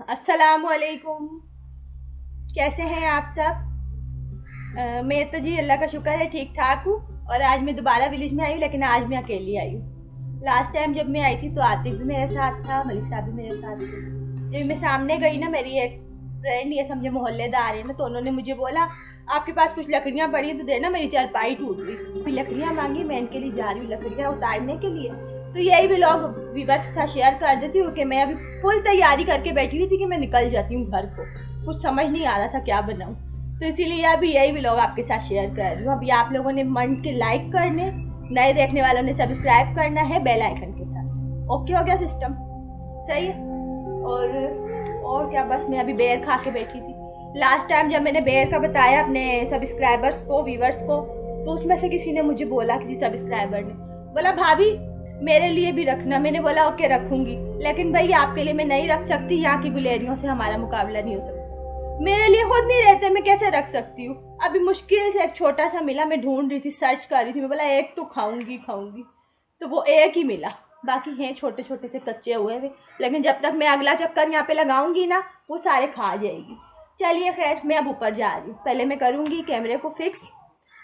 अस्सलामुअलैकुम। कैसे हैं आप सब? मैं तो जी अल्लाह का शुक्र है ठीक ठाक हूँ। और आज मैं दोबारा विलेज में आई हूँ, लेकिन आज मैं अकेली आई हूँ। लास्ट टाइम जब मैं आई थी तो आतिफ भी मेरे साथ था, मलिक साहब भी मेरे साथ थे। जब मैं सामने गई ना, मेरी एक फ्रेंड, ये समझे मोहल्लेदार है ना, तो उन्होंने मुझे बोला आपके पास कुछ लकड़ियाँ पड़ी हैं तो देना, मेरी चारपाई टूट गई। फिर लकड़ियाँ मांगी, मैं इनके लिए जा रही हूँ लकड़ियाँ उतारने के लिए। तो यही व्लॉग व्यूअर्स के साथ शेयर कर देती हूँ कि मैं अभी फुल तैयारी करके बैठी हुई थी कि मैं निकल जाती हूँ घर को। कुछ समझ नहीं आ रहा था क्या बनाऊँ, तो इसीलिए अभी यही व्लॉग आपके साथ शेयर कर रही हूँ। अभी आप लोगों ने मन के लाइक करने, नए देखने वालों ने सब्सक्राइब करना है बेल आइकन के साथ। ओके हो गया सिस्टम? सही है। और क्या, बस मैं अभी बेर खा के बैठी थी। लास्ट टाइम जब मैंने बेर का बताया अपने सब्सक्राइबर्स को, व्यूअर्स को, तो उसमें से किसी ने मुझे बोला, किसी सब्सक्राइबर ने बोला भाभी मेरे लिए भी रखना। मैंने बोला ओके रखूंगी, लेकिन भाई आपके लिए मैं नहीं रख सकती, यहाँ की गुलेरियों से हमारा मुकाबला नहीं हो सकता। मेरे लिए खुद नहीं रहते, मैं कैसे रख सकती हूँ? अभी मुश्किल से एक छोटा सा मिला, मैं ढूंढ रही थी, सर्च कर रही थी, मैं बोला एक तो खाऊंगी, तो वो एक ही मिला। बाकी हैं छोटे छोटे से कच्चे हुए हुए, लेकिन जब तक मैं अगला चक्कर यहाँ पे लगाऊंगी ना, वो सारे खा जाएगी। चलिए खैर, मैं अब ऊपर जा रही हूँ। पहले मैं करूंगी कैमरे को फिक्स।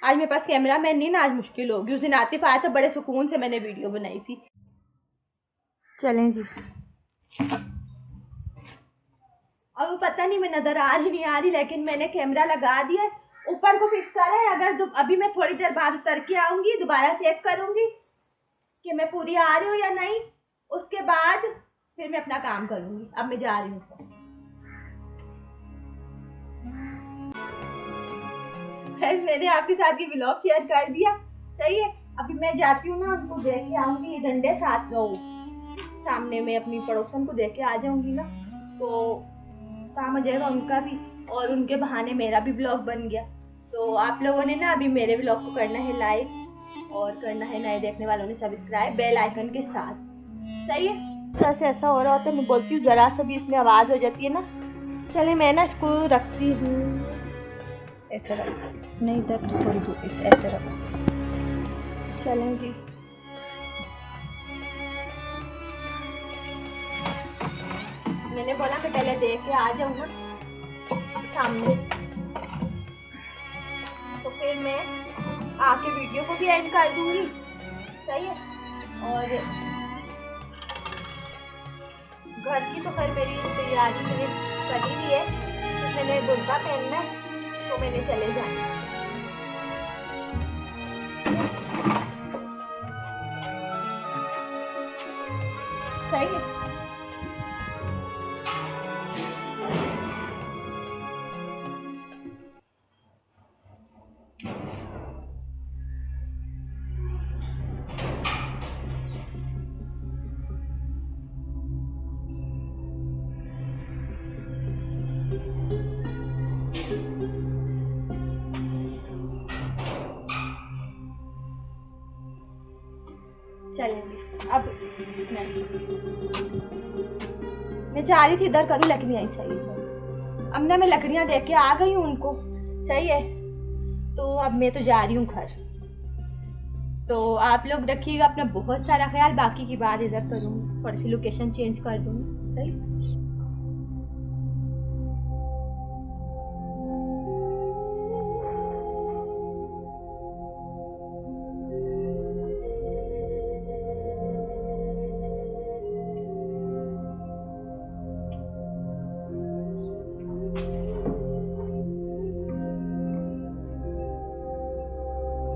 आज मेरे पास कैमरा मैन नहीं ना, आज मुश्किल होगी। उस दिन आतिफ आया था, बड़े सुकून से मैंने वीडियो बनाई थी। चलें जी। अब पता नहीं मैं नजर आ रही नहीं आ रही, लेकिन मैंने कैमरा लगा दिया, ऊपर को फिक्स करा है। अगर अभी मैं थोड़ी देर बाद उतर के आऊंगी, दोबारा चेक करूंगी कि मैं पूरी आ रही हूँ या नहीं। उसके बाद फिर मैं अपना काम करूंगी। अब मैं जा रही हूँ। मैंने आपके साथ ये व्लॉग शेयर कर दिया, सही है। अभी मैं जाती हूँ ना, उनको देख के आऊंगी। ये डंडे साथ सामने में अपनी पड़ोसन को देख के आ जाऊंगी ना, तो काम हो जाएगा उनका भी, और उनके बहाने मेरा भी व्लॉग बन गया। तो आप लोगों ने ना अभी मेरे व्लॉग को करना है लाइक, और करना है नए देखने वालों ने सब्सक्राइब बेल आइकन के साथ, सही है। जैसे ऐसा हो रहा होता है, मैं बोलती हूँ जरा सा भी इसमें आवाज़ हो जाती है ना। चलिए मैं ना इसको रखती हूँ, ऐसे रख, नहीं इधर थोड़ी दूर से ऐसे रख। चलें जी। मैंने बोला कि पहले देख के आ जाऊँ ना सामने, तो फिर मैं आके वीडियो को भी एंड कर दूंगी, सही है। और घर की तो खैर मेरी तैयारी मैंने करी हुई है, तो मैंने बुर्का पहनना है, तो मैंने चले जाना है। सही है। चलेंगे अब। मैं जा रही थी इधर करूँ, लेकिन यहीं सही है। अब ना मैं लकड़ियाँ देख के आ गई हूँ उनको, सही है। तो अब मैं तो जा रही हूँ घर। तो आप लोग रखिएगा अपना बहुत सारा ख्याल। बाकी की बात इधर करूँगी, थोड़ी सी लोकेशन चेंज कर दूँगी, सही।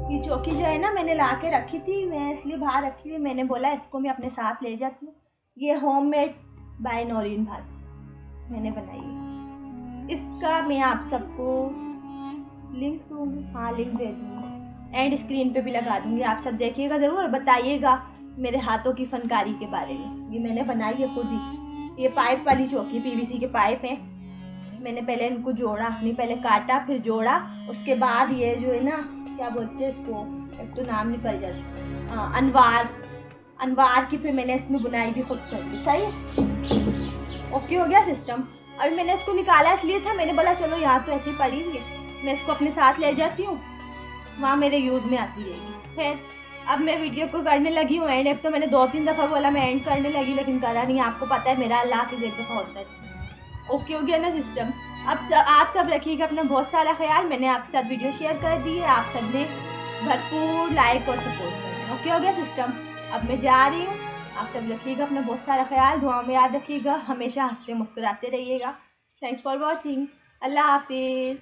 ये चौकी जो है ना, मैंने ला के रखी थी, मैं इसलिए बाहर रखी हुई। मैंने बोला इसको मैं अपने साथ ले जाती हूँ। ये होममेड बाय नौरीन भाभी मैंने बनाई है। इसका मैं आप सबको लिंक दूँगी, हाँ लिंक दे दूँगी, एंड स्क्रीन पे भी लगा दूँगी। आप सब देखिएगा ज़रूर और बताइएगा मेरे हाथों की फनकारी के बारे में। ये मैंने बनाई है खुद ही। ये पाइप वाली चौकी, पीवीसी के पाइप हैं। मैंने पहले इनको जोड़ा, नहीं पहले काटा फिर जोड़ा। उसके बाद ये जो है ना, क्या बोलते हैं इसको, एक तो नाम निकल जाता, अनवार की फिर मैंने इसमें बुनाई भी खुद कर दी, सही है। ओके हो गया सिस्टम। अभी मैंने इसको निकाला इसलिए था, मैंने बोला चलो यहाँ तो ऐसी पड़ी हुई है, मैं इसको अपने साथ ले जाती हूँ, वहाँ मेरे यूज़ में आती रहेगी। खैर अब मैं वीडियो को करने लगी हूँ एंड। एक तो मैंने 2-3 दफ़ा बोला मैं एंड करने लगी, लेकिन करा नहीं। आपको पता है मेरा अल्लाह की एक दफ़ा होता है। ओके हो गया ना सिस्टम। अब आप सब रखिएगा अपना बहुत सारा ख्याल। मैंने आपके साथ वीडियो शेयर कर दी है, आप सब ने भरपूर लाइक और सपोर्ट करना। ओके हो गया सिस्टम। अब मैं जा रही हूँ। आप सब रखिएगा अपना बहुत सारा ख्याल, दुआ में याद रखिएगा, हमेशा हंसते मुस्कुराते रहिएगा। Thanks for watching. अल्लाह हाफिज़।